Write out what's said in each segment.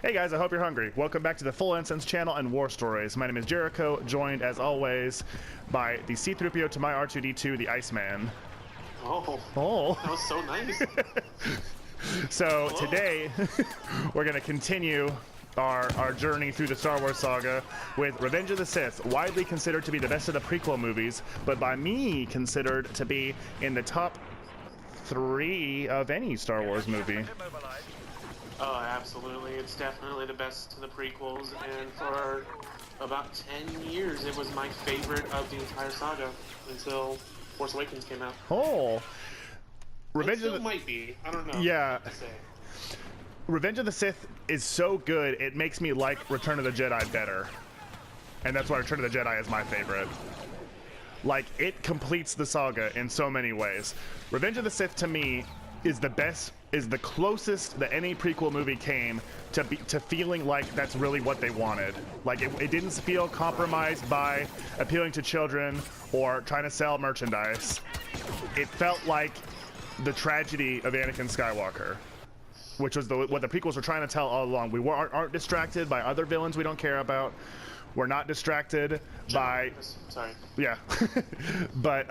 Hey guys, I hope you're hungry. Welcome back to the Full Incense channel and War Stories. My name is Jericho, joined as always by the C-3PO to my R2-D2, the Iceman. Oh, that was so nice. So today, we're going to continue our journey through the Star Wars saga with Revenge of the Sith, widely considered to be the best of the prequel movies, but by me considered to be in the top 3 of any Star Wars movie. Oh, absolutely. It's definitely the best of the prequels, and for about 10 years, it was my favorite of the entire saga until Force Awakens came out. Oh, Revenge of the might be. I don't know. Yeah. What to say. Revenge of the Sith is so good, it makes me like Return of the Jedi better. And that's why Return of the Jedi is my favorite. Like, it completes the saga in so many ways. Revenge of the Sith, to me, is the best, is the closest that any prequel movie came to feeling like that's really what they wanted. Like, it didn't feel compromised by appealing to children or trying to sell merchandise. It felt like the tragedy of Anakin Skywalker, which was what the prequels were trying to tell all along. We aren't distracted by other villains we don't care about. We're not distracted by... Sorry. Yeah. But,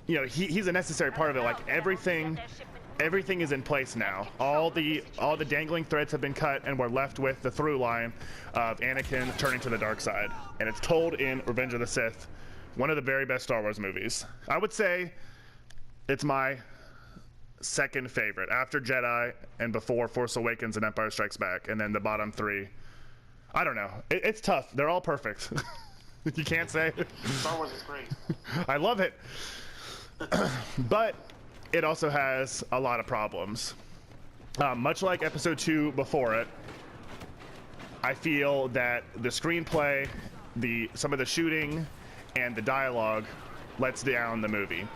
you know, he's a necessary part of it. Like, everything is in place now. All the dangling threads have been cut, and we're left with the through line of Anakin turning to the dark side. And it's told in Revenge of the Sith, one of the very best Star Wars movies. I would say it's my second favorite, after Jedi and before Force Awakens and Empire Strikes Back, and then the bottom 3. I don't know. It's tough. They're all perfect. You can't say. Star Wars is great. I love it. But it also has a lot of problems. Much like Episode 2 before it, I feel that the screenplay, some of the shooting, and the dialogue lets down the movie.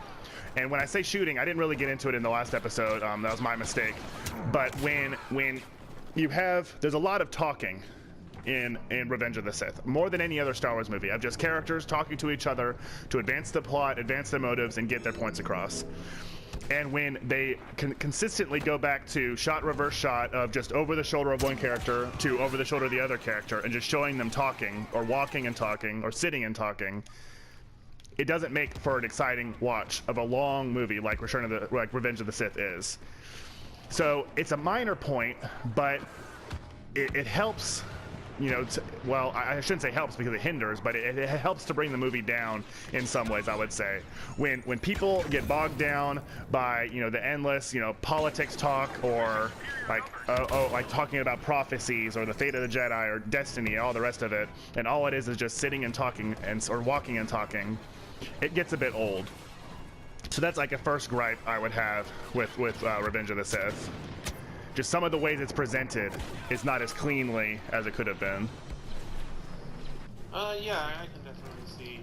And when I say shooting, I didn't really get into it in the last episode. That was my mistake. But when you have, there's a lot of talking in Revenge of the Sith, more than any other Star Wars movie. I have just characters talking to each other to advance the plot, advance their motives, and get their points across. And when they consistently go back to shot reverse shot of just over the shoulder of one character to over the shoulder of the other character, and just showing them talking, or walking and talking, or sitting and talking, it doesn't make for an exciting watch of a long movie like Revenge of the Sith is. So it's a minor point, but it helps, you know, well, I shouldn't say helps because it hinders, but it helps to bring the movie down in some ways, I would say. When people get bogged down by, you know, the endless, you know, politics talk, or like talking about prophecies or the fate of the Jedi or destiny, all the rest of it, and all it is just sitting and talking or walking and talking, it gets a bit old. So that's like a first gripe I would have with Revenge of the Sith. Just some of the ways it's presented is not as cleanly as it could have been. Yeah, I can definitely see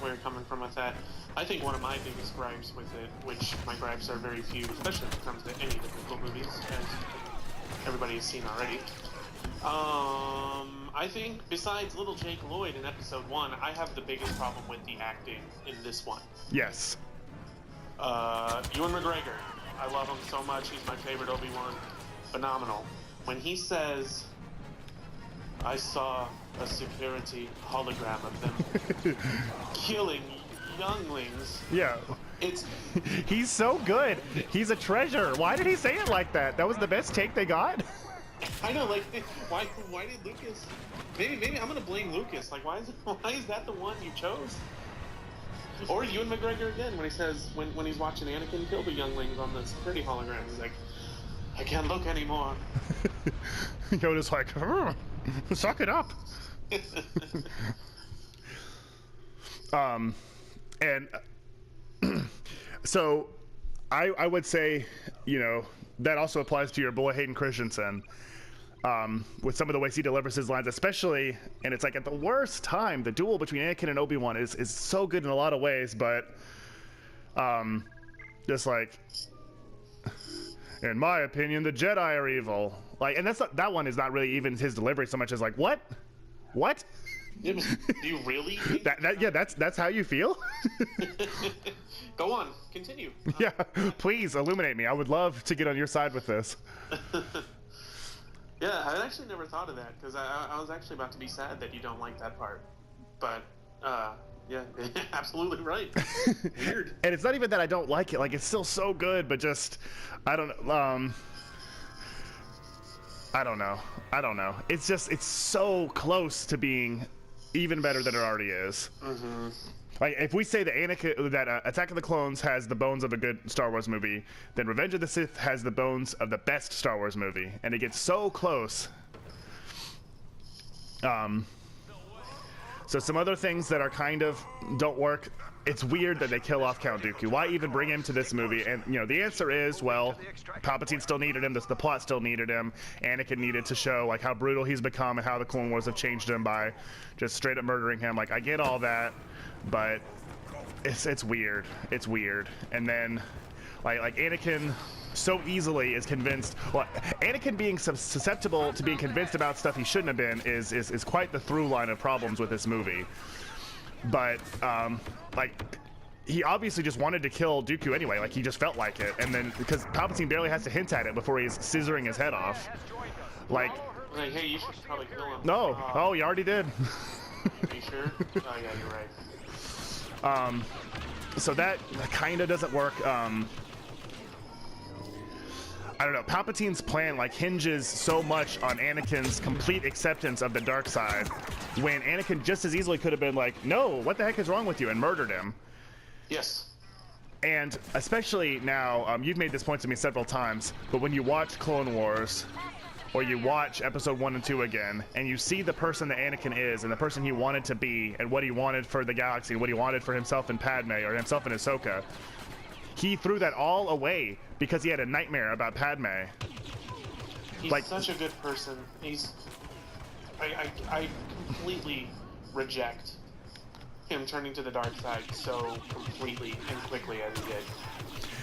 where you're coming from with that. I think one of my biggest gripes with it, which my gripes are very few, especially when it comes to any of the prequel movies, as everybody has seen already. I think besides little Jake Lloyd in Episode 1, I have the biggest problem with the acting in this one. Yes. Ewan McGregor. I love him so much. He's my favorite Obi-Wan. Phenomenal. When he says, I saw a security hologram of them killing younglings. Yeah. He's so good. He's a treasure. Why did he say it like that? That was the best take they got? I know, like, why did Lucas... Maybe I'm gonna blame Lucas. Like, why is that the one you chose? Or Ewan McGregor again, when he says, when he's watching Anakin kill the younglings on the security hologram, he's like, I can't look anymore. Yoda's like, suck it up. And so I would say, you know, that also applies to your boy Hayden Christensen. With some of the ways he delivers his lines, especially, and it's like at the worst time, the duel between Anakin and Obi-Wan is so good in a lot of ways, but just like, in my opinion, the Jedi are evil. Like, and that one is not really even his delivery so much as like, what? Do you really think Yeah, that's how you feel? Go on, continue. Yeah, please illuminate me. I would love to get on your side with this. Yeah, I actually never thought of that, because I was actually about to be sad that you don't like that part. But, yeah, absolutely right. Weird. And it's not even that I don't like it. Like, it's still so good, but just, I don't know. I don't know. It's just, it's so close to being even better than it already is. Mm-hmm. Like, if we say that Attack of the Clones has the bones of a good Star Wars movie, then Revenge of the Sith has the bones of the best Star Wars movie, and it gets so close. So some other things that are kind of don't work. It's weird that they kill off Count Dooku. Why even bring him to this movie? And, you know, the answer is, well, Palpatine still needed him. The plot still needed him. Anakin needed to show, like, how brutal he's become and how the Clone Wars have changed him by just straight up murdering him. Like, I get all that, but it's weird. It's weird. And then, like Anakin so easily is convinced. Well, Anakin being susceptible to being convinced about stuff he shouldn't have been is quite the through line of problems with this movie. But like, he obviously just wanted to kill Dooku anyway. Like, he just felt like it, and then because Palpatine barely has to hint at it before he's scissoring his head off. Like, hey, you should probably kill him. No, oh, you already did. Are you sure? Oh yeah, you're right. So that kind of doesn't work. I don't know, Palpatine's plan like hinges so much on Anakin's complete acceptance of the dark side, when Anakin just as easily could have been like, no, what the heck is wrong with you, and murdered him. Yes. And especially now, you've made this point to me several times, but when you watch Clone Wars, or you watch episode 1 and 2 again, and you see the person that Anakin is, and the person he wanted to be, and what he wanted for the galaxy, and what he wanted for himself and Padme, or himself and Ahsoka, he threw that all away because he had a nightmare about Padme. He's like, such a good person. I completely reject him turning to the dark side so completely and quickly as he did.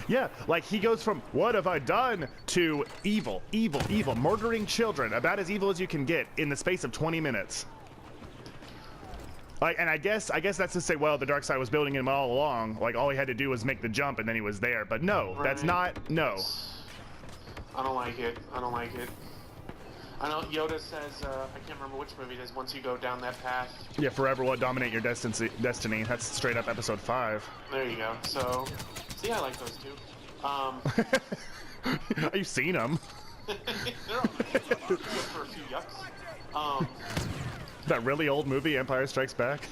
Yeah, like he goes from what have I done to evil, murdering children, about as evil as you can get in the space of 20 minutes. Like, and I guess that's to say, well, the dark side was building him all along. Like, all he had to do was make the jump, and then he was there. But no, right. That's not. No. I don't like it. I don't like it. I know Yoda says, I can't remember which movie it is. Once you go down that path. Yeah, forever will dominate your destiny. That's straight up episode 5. There you go. So, see, I like those two. You've seen them. They're all good for a few yucks. That really old movie, Empire Strikes Back?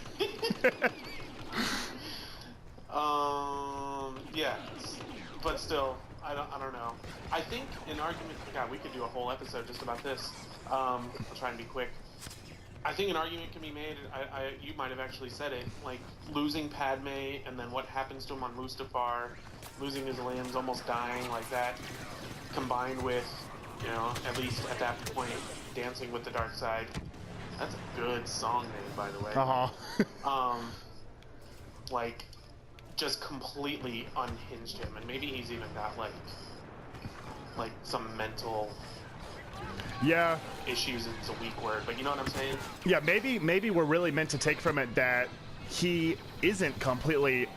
Yeah, but still, I don't know. I think an argument, God, we could do a whole episode just about this. I'll try and be quick. I think an argument can be made, you might have actually said it, like losing Padme and then what happens to him on Mustafar, losing his limbs, almost dying like that, combined with, you know, at least at that point, dancing with the dark side. That's a good song name, by the way. Like, just completely unhinged him, and maybe he's even got like some mental issues. It's a weak word, but you know what I'm saying? Yeah, maybe we're really meant to take from it that he isn't completely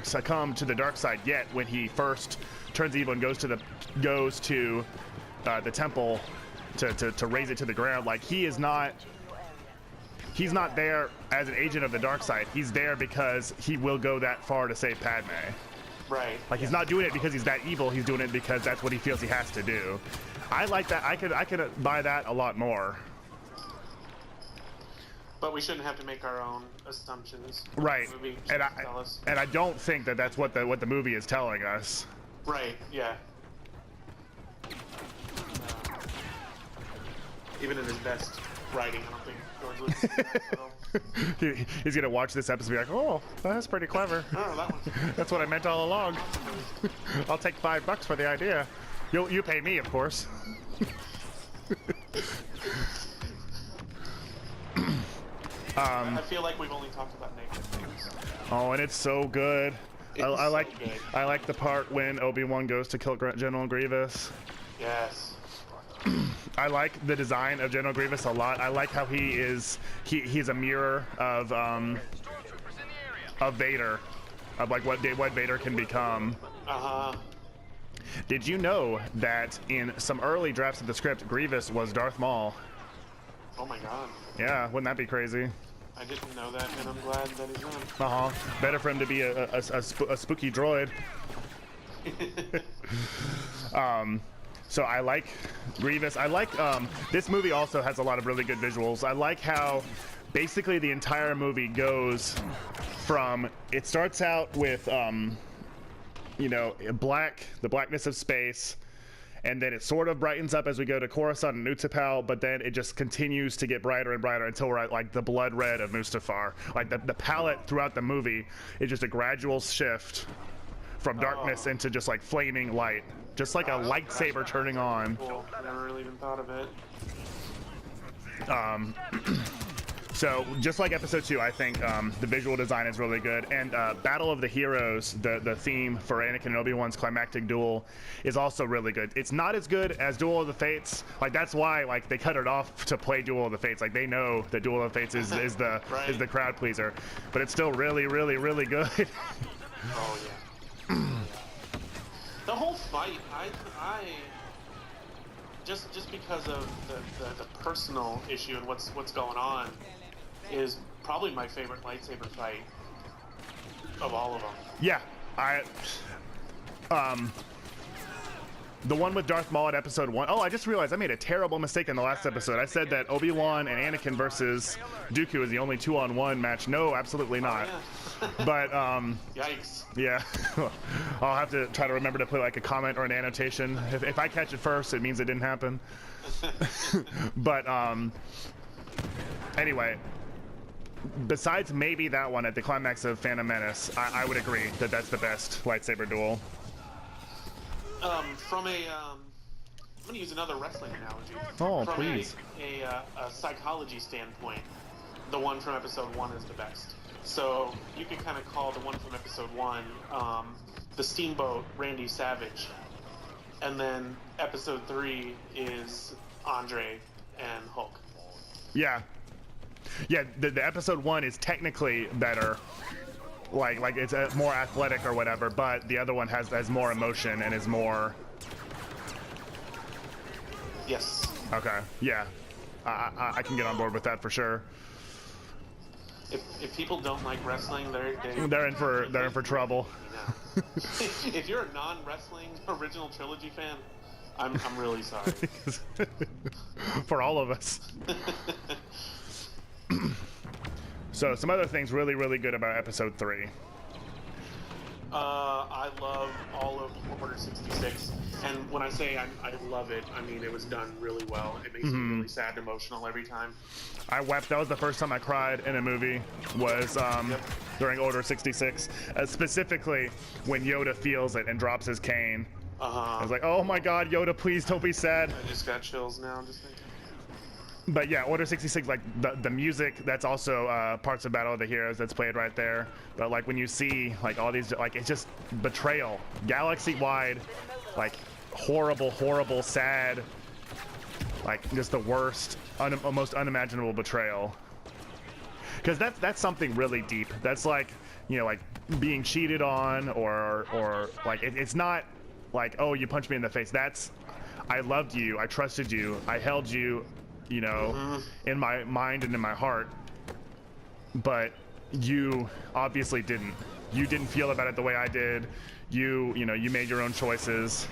succumbed to the dark side yet when he first turns evil and goes to the temple to raise it to the ground. Like, he's not there as an agent of the dark side. He's there because he will go that far to save Padme. Right. Like, he's not doing it because he's that evil. He's doing it because that's what he feels he has to do. I like that. I could buy that a lot more. But we shouldn't have to make our own assumptions. Right. And I don't think that that's what the movie is telling us. Right. Yeah. Even in his best writing, I don't think George Lucas did that, so. He's gonna watch this episode and be like, oh, that's pretty clever. Oh, that one. That's what I meant all along. I'll take $5 for the idea. You pay me, of course. I feel like we've only talked about negative things. Oh, and it's so good. I like the part when Obi-Wan goes to kill General Grievous. Yes. I like the design of General Grievous a lot. I like how he's a mirror of Vader, of like what Vader can become. Did you know that in some early drafts of the script, Grievous was Darth Maul? Oh my god. Yeah, wouldn't that be crazy? I didn't know that, and I'm glad that he's not. Better for him to be a spooky droid. So I like Grievous. I like this movie also has a lot of really good visuals. I like how basically the entire movie goes from, it starts out with you know, the blackness of space, and then it sort of brightens up as we go to Coruscant and Utapau, but then it just continues to get brighter and brighter until we're at like the blood red of Mustafar. Like the palette throughout the movie is just a gradual shift from darkness into just like flaming light, just like a lightsaber turning on. Cool. I never really even thought of it. So just like episode 2, I think the visual design is really good, and Battle of the Heroes, the theme for Anakin and Obi-Wan's climactic duel, is also really good. It's not as good as Duel of the Fates. Like that's why like they cut it off to play Duel of the Fates. Like they know that Duel of the Fates is the right. is the crowd pleaser, but it's still really really good. Oh yeah. The whole fight, I just because of the personal issue and what's going on, is probably my favorite lightsaber fight of all of them. Yeah, the one with Darth Maul at episode 1. Oh, I just realized I made a terrible mistake in the last episode. I said that Obi-Wan and Anakin versus Dooku is the only 2-on-1 match. No, absolutely not. Oh, yeah. But Yikes. yeah, I'll have to try to remember to put like a comment or an annotation. If I catch it first, it means it didn't happen. But anyway, besides maybe that one at the climax of Phantom Menace, I would agree that that's the best lightsaber duel. From a, I'm going to use another wrestling analogy. Oh, from please. A psychology standpoint, the one from episode 1 is the best. So you can kind of call the one from episode 1 the Steamboat Randy Savage, and then episode 3 is Andre and Hulk. Yeah. Yeah, the episode 1 is technically better. Like it's more athletic or whatever, but the other one has more emotion and is more. Yes. Okay. Yeah, I can get on board with that for sure. If people don't like wrestling, they're in for trouble. You know. If you're a non-wrestling original trilogy fan, I'm really sorry. For all of us. So some other things really good about episode 3. I love all of Order 66, and when I say I love it, I mean it was done really well. It makes me really sad and emotional every time. I wept. That was the first time I cried in a movie, was during Order 66. Specifically when Yoda feels it and drops his cane. I was like, oh my god, Yoda, please don't be sad. I just got chills now just thinking. But yeah, Order 66, like the music, that's also parts of Battle of the Heroes that's played right there. But like when you see like all these, like it's just betrayal, galaxy-wide, like horrible, sad, like just the worst, most unimaginable betrayal. Because that's something really deep. That's like, you know, like being cheated on, or like it's not like, oh, you punched me in the face. That's, I loved you, I trusted you, I held you, you know, in my mind and in my heart, but you obviously didn't. You didn't feel about it the way I did. You know, you made your own choices.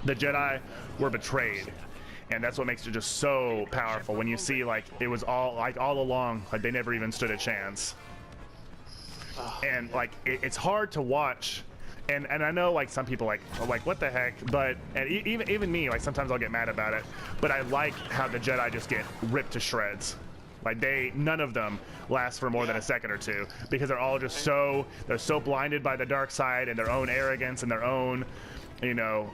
The Jedi were betrayed, and that's what makes it just so powerful when you see like it was all along, like they never even stood a chance. And like it's hard to watch. And I know like some people like what the heck, but and even me, like sometimes I'll get mad about it, but I like how the Jedi just get ripped to shreds. Like none of them last for more than a second or two, because they're all just they're so blinded by the dark side and their own arrogance and their own, you know,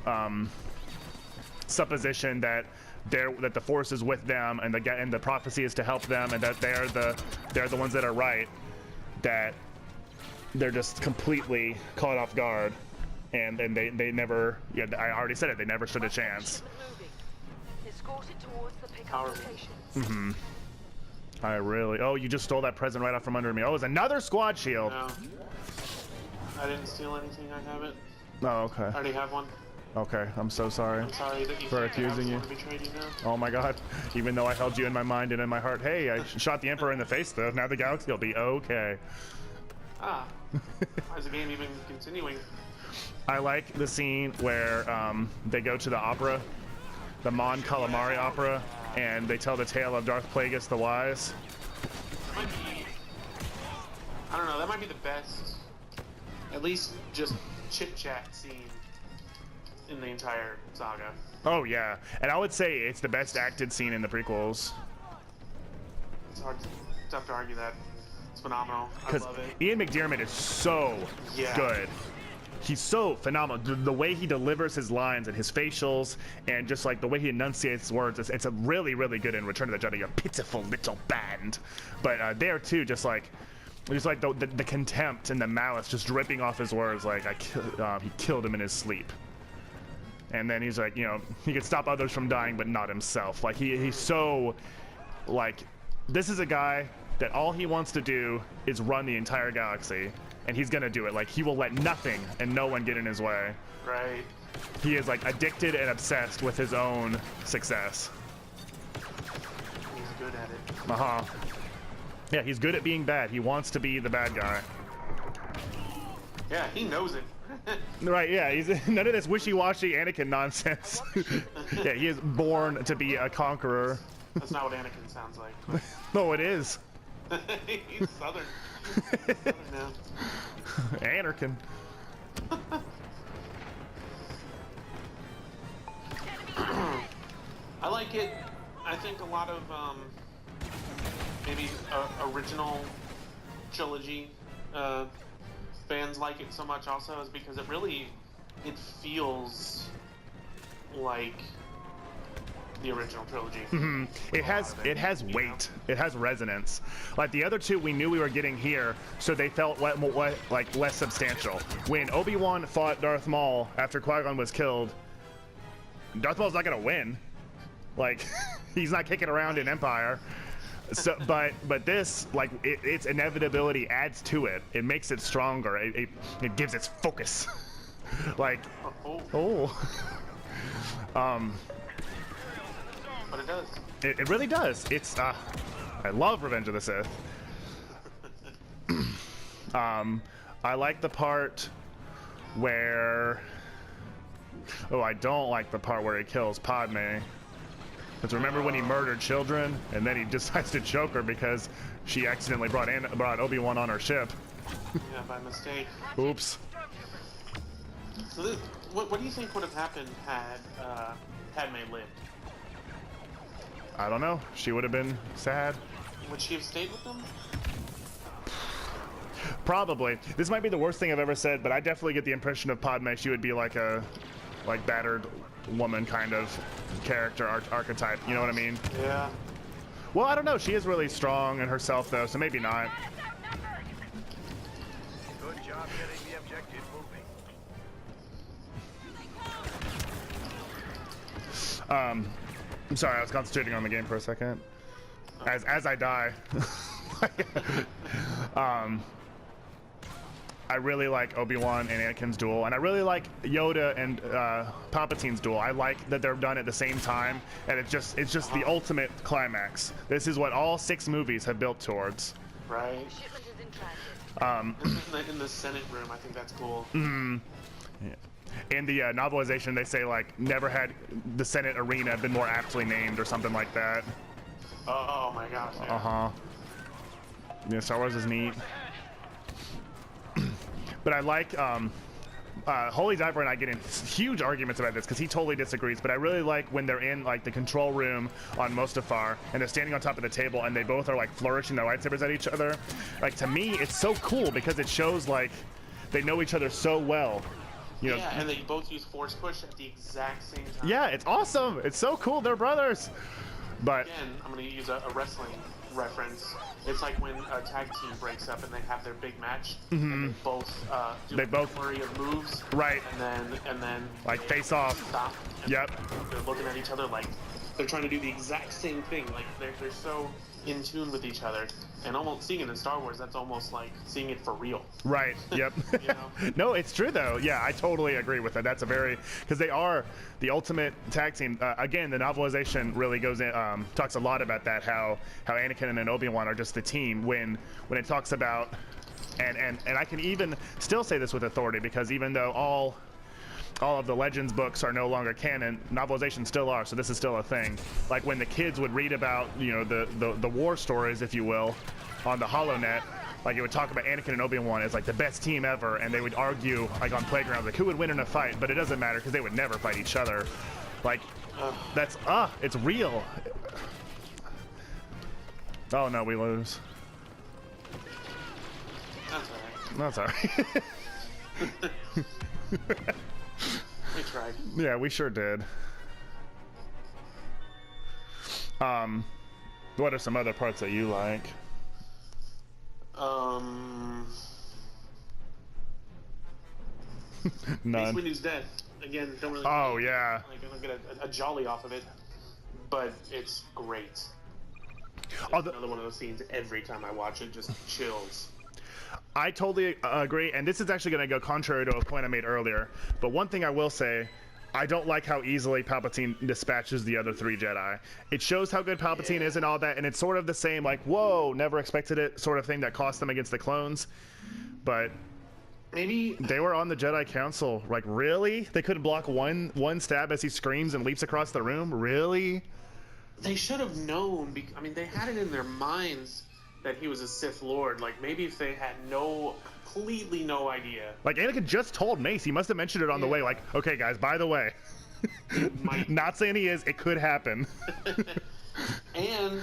supposition that the Force is with them and the prophecy is to help them and that they're the ones that are right, that they're just completely caught off guard, and they never, I already said it, they never stood a chance. Escort it towards the pickup Power. location. Mm-hmm. I really... Oh, you just stole that present right out from under me. Oh, it's another squad shield. No. I didn't steal anything. I have it. Oh, okay. I already have one. Okay, I'm so sorry. I'm sorry that you For think that I was accusing the you. one who betrayed you now. Oh my god. Even though I held you in my mind and in my heart. Hey, I shot the Emperor in the face, though. Now the galaxy will be okay. Ah. Why is the game even continuing? I like the scene where they go to the opera, the Mon Calamari opera, and they tell the tale of Darth Plagueis the Wise. Might be, I don't know, that might be the best, at least just chit-chat scene in the entire saga. Oh yeah, and I would say it's the best acted scene in the prequels. It's tough to argue that. It's phenomenal. I Because love it. Ian McDiarmid is so good. He's so phenomenal. The way he delivers his lines and his facials and just like the way he enunciates his words, it's a really, really good in Return of the Jedi. You pitiful little band. But there too, just like the contempt and the malice just dripping off his words. Like he killed him in his sleep. And then he's like, you know, he could stop others from dying, but not himself. Like he's so like, this is a guy that all he wants to do is run the entire galaxy. And he's gonna do it. Like, he will let nothing and no one get in his way. Right. He is like addicted and obsessed with his own success. He's good at it. Uh-huh. Yeah, he's good at being bad. He wants to be the bad guy. Yeah, he knows it. Right, yeah, he's none of this wishy-washy Anakin nonsense. Yeah, he is born to be a conqueror. That's not what Anakin sounds like. No, it is. He's Southern. He's Southern now. Anakin. I like it. I think a lot of maybe original trilogy fans like it so much also is because it feels like the original trilogy. Mm-hmm. It has weight. It has resonance. Like the other two, we knew we were getting here, so they felt like less substantial. When Obi-Wan fought Darth Maul after Qui-Gon was killed, Darth Maul's not gonna win. Like he's not kicking around in Empire. So, but this, like, its inevitability adds to it. It makes it stronger. It gives its focus. Like, But it does. It really does. It's I love Revenge of the Sith. I like the part where I don't like the part where he kills Padme. Because remember when he murdered children and then he decides to choke her because she accidentally brought Obi-Wan on her ship. Yeah, by mistake. Oops. So what do you think would have happened had Padme lived? I don't know. She would have been sad. Would she have stayed with them? Probably. This might be the worst thing I've ever said, but I definitely get the impression of Padme. She would be like a battered woman kind of character archetype. You know what I mean? Yeah. Well, I don't know. She is really strong in herself, though, so maybe not. Good job getting the objective moving. I'm sorry. I was concentrating on the game for a second. As I die. I really like Obi-Wan and Anakin's duel, and I really like Yoda and Palpatine's duel. I like that they're done at the same time, and it's just the ultimate climax. This is what all 6 movies have built towards. Right. Shipment is in transit. In the Senate room, I think that's cool. Mm-hmm. Yeah. In the novelization, they say like never had the Senate arena been more aptly named or something like that. Oh my gosh. Yeah. Uh-huh. Yeah, Star Wars is neat. But I like, Holy Diver and I get in huge arguments about this because he totally disagrees, but I really like when they're in like the control room on Mustafar and they're standing on top of the table and they both are like flourishing their lightsabers at each other. Like to me, it's so cool because it shows like they know each other so well. You know, yeah, and they both use Force Push at the exact same time. yeah, it's awesome. It's so cool. They're brothers. But again, I'm going to use a wrestling reference. It's like when a tag team breaks up and they have their big match. Mm-hmm. And they both do a flurry of moves. Right. And then like face off. stop. And Yep. they're looking at each other like, they're trying to do the exact same thing. Like they're so in tune with each other, and almost seeing it in Star Wars, that's almost like seeing it for real. Right. Yep. You know? No, it's true though. Yeah, I totally agree with that. That's a very because they are the ultimate tag team. Again, the novelization really goes in, talks a lot about that. How Anakin and Obi-Wan are just the team. When it talks about and I can even still say this with authority because even though all of the Legends books are no longer canon, novelizations still are, so this is still a thing. Like when the kids would read about, you know, the war stories, if you will, on the HoloNet, like it would talk about Anakin and Obi-Wan as like the best team ever, and they would argue like on playgrounds, like who would win in a fight, but it doesn't matter because they would never fight each other. Like, that's, it's real. Oh no, we lose. That's alright. That's alright. We tried. Yeah, we sure did. What are some other parts that you like? None. Mace Windu's dead. Again, don't really. Oh yeah. Like, I don't get a jolly off of it, but it's great. It's another one of those scenes. Every time I watch it, just chills. I totally agree, and this is actually going to go contrary to a point I made earlier. But one thing I will say, I don't like how easily Palpatine dispatches the other three Jedi. It shows how good Palpatine is and all that, and it's sort of the same, like, whoa, never expected it sort of thing that cost them against the clones. But maybe they were on the Jedi Council. Like, really? They couldn't block one stab as he screams and leaps across the room? Really? they should have known. I mean, they had it in their minds that he was a Sith Lord. Like, maybe if they had completely no idea. Like, Anakin just told Mace. He must have mentioned it on the way. Like, okay, guys, by the way. Not saying he is. It could happen. And,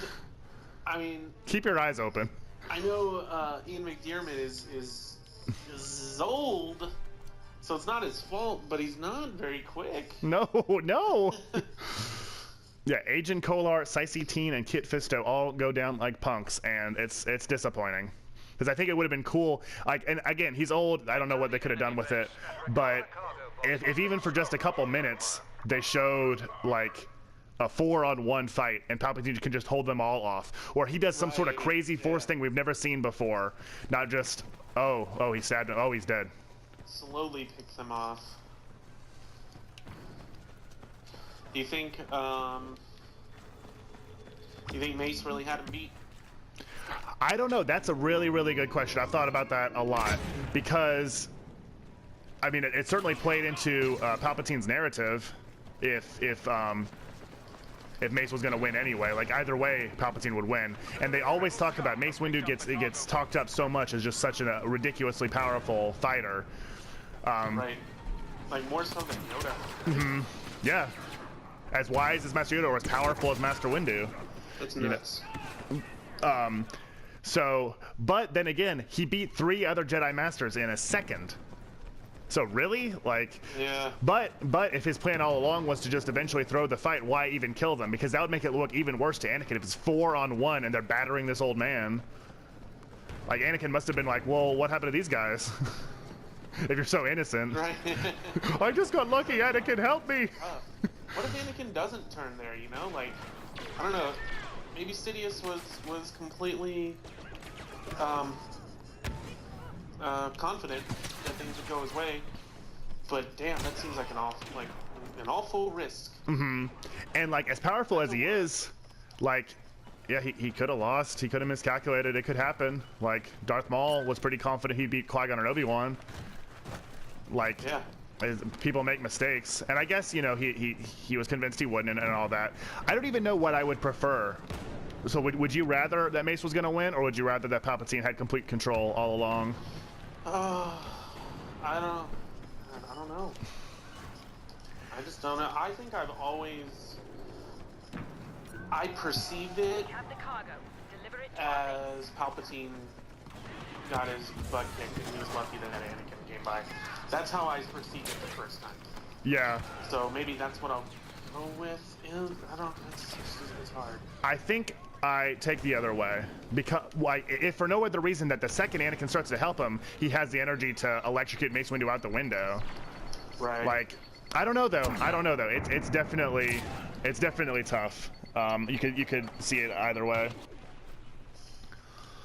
I mean... Keep your eyes open. I know Ian McDiarmid is old, so it's not his fault, but he's not very quick. No. Yeah, Agent Kolar, Sicey Teen, and Kit Fisto all go down like punks, and it's disappointing. Because I think it would have been cool. Like, and again, he's old. I don't know what they could have done with it, but if even for just a couple minutes they showed like a 4-on-1 fight, and Palpatine can just hold them all off, or he does some sort of crazy force thing we've never seen before, not just oh he stabbed him, oh he's dead. Slowly picks them off. Do you think Mace really had him beat? I don't know. That's a really, really good question. I've thought about that a lot because, I mean, it certainly played into Palpatine's narrative. If Mace was going to win anyway, like either way, Palpatine would win. And they always talk about Mace Windu gets talked up so much as just such a ridiculously powerful fighter. Right. Like more so than Yoda. Mm-hmm. Yeah. As wise as Master Yoda or as powerful as Master Windu. That's nuts. So, but then again, he beat 3 other Jedi Masters in a second. So really, like, yeah. But if his plan all along was to just eventually throw the fight, why even kill them? Because that would make it look even worse to Anakin if it's 4-on-1 and they're battering this old man. Like, Anakin must have been like, well, what happened to these guys? If you're so innocent. Right. I just got lucky, Anakin, help me. What if Anakin doesn't turn there, you know? Like, I don't know. Maybe Sidious was completely confident that things would go his way, but damn, that seems like an awful risk. Mm-hmm. And like, as powerful as he is, like, yeah, he could have lost. He could have miscalculated. It could happen. Like, Darth Maul was pretty confident he'd beat Qui-Gon and Obi-Wan. Like, yeah. People make mistakes, and I guess, you know, he was convinced he wouldn't and all that. I don't even know what I would prefer. So would you rather that Mace was going to win, or would you rather that Palpatine had complete control all along? I don't know. I just don't know. I think I perceived it as Palpatine got his butt kicked and he was lucky that Anakin came by. That's how I perceived it the first time. Yeah. So maybe that's what I'll go with. I don't. It's hard. I think I take the other way, because, like, if for no other reason that the second Anakin starts to help him, he has the energy to electrocute Mace Windu out the window. Right. Like, I don't know though. It's definitely It's definitely tough. You could see it either way.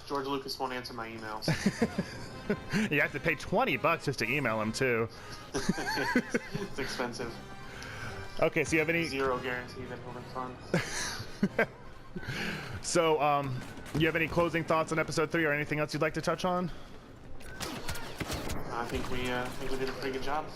George Lucas won't answer my emails. You have to pay $20 just to email him too. It's expensive. Okay, so you have any? Zero guarantee that it'll be fun. So, you have any closing thoughts on episode 3 or anything else you'd like to touch on? I think we did a pretty good job.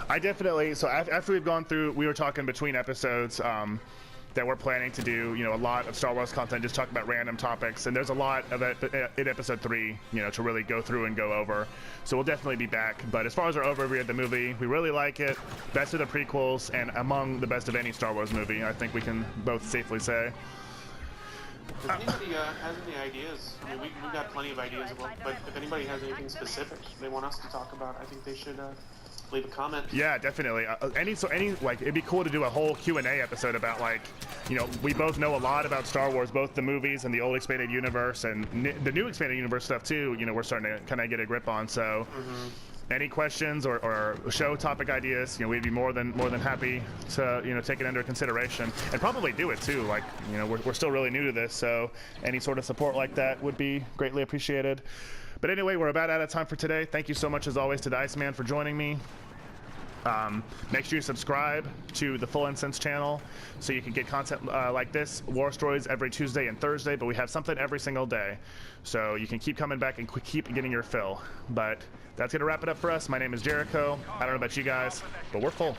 I definitely. So after we've gone through, we were talking between episodes that we're planning to do. You know, a lot of Star Wars content, just talk about random topics, and there's a lot of it in episode 3. You know, to really go through and go over. So we'll definitely be back. But as far as our overview of the movie, we really like it. Best of the prequels, and among the best of any Star Wars movie. I think we can both safely say. If anybody has any ideas, I mean, we've got plenty of ideas, but if anybody has anything specific they want us to talk about, I think they should leave a comment. Yeah, definitely. Like, it'd be cool to do a whole Q&A episode about, like, you know, we both know a lot about Star Wars, both the movies and the old expanded universe, and the new expanded universe stuff too. You know, we're starting to kind of get a grip on. So, any questions or show topic ideas, you know, we'd be more than happy to, you know, take it under consideration and probably do it too. Like, you know, we're still really new to this, so any sort of support like that would be greatly appreciated. But anyway, we're about out of time for today. Thank you so much as always to TheIceMann for joining me. Make sure you subscribe to the Full Incense channel so you can get content like this, War Stories, every Tuesday and Thursday, but we have something every single day. So you can keep coming back and keep getting your fill. But that's going to wrap it up for us. My name is Jericho. I don't know about you guys, but we're full.